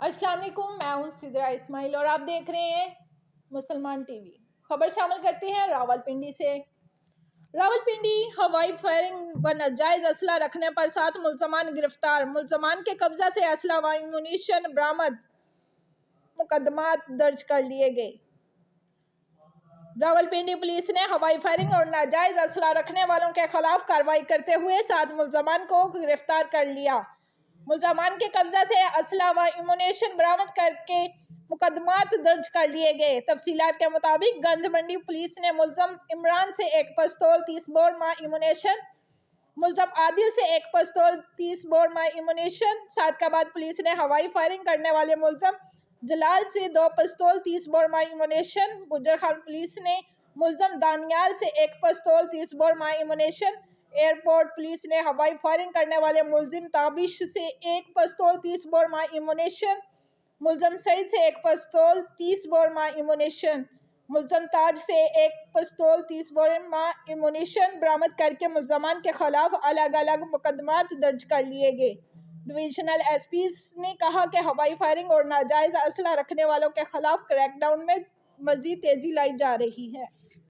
السلام علیکم، میں ہوں سدرا اسماعیل اور آپ دیکھ رہے ہیں مسلمان ٹی وی۔ خبر شامل کرتے ہیں راولپنڈی سے۔ راولپنڈی ہوائی فائرنگ و ناجائز اسلحہ رکھنے پر 7 ملزمان گرفتار، ملزمان کے قبضہ سے اسلحہ و ایمونیشن برآمد، مقدمات درج کر لیے گئے۔ راولپنڈی پولیس نے ہوائی فائرنگ اور ناجائز اسلحہ رکھنے والوں کے خلاف کارروائی کرتے ہوئے 7 ملزمان کو گرفتار کر لیا۔ ملزمان کے قبضہ سے اسلحہ و ایمونیشن برآمد کر کے مقدمات درج کر لیے گئے۔ تفصیلات کے مطابق گنج منڈی پولیس نے ملزم عمران سے 1 پستول 30 بور ماہ ایمونیشن، ملزم عادل سے 1 پستول 30 بور ماہ ایمونیشن، صادقآباد پولیس نے ہوائی فائرنگ کرنے والے ملزم جلال سے 2 پستول 30 بور ماہ ایمونیشن، گجر خان پولیس نے ملزم دانیال سے 1 پستول 30 بور ماہ ایمونیشن، ایئرپورٹ پولیس نے ہوائی فائرنگ کرنے والے ملزم تابش سے 1 پستول 30 بور ماہ ایمونیشن، ملزم سعید سے 1 پستول 30 بور ماہ ایمونیشن، ملزم تاج سے 1 پستول 30 بور ماہ ایمونیشن برآمد کر کے ملزمان کے خلاف الگ الگ مقدمات درج کر لیے گئے۔ ڈویژنل ایس پی نے کہا کہ ہوائی فائرنگ اور ناجائز اسلحہ رکھنے والوں کے خلاف کریک ڈاؤن میں مزید تیزی لائی جا رہی ہے۔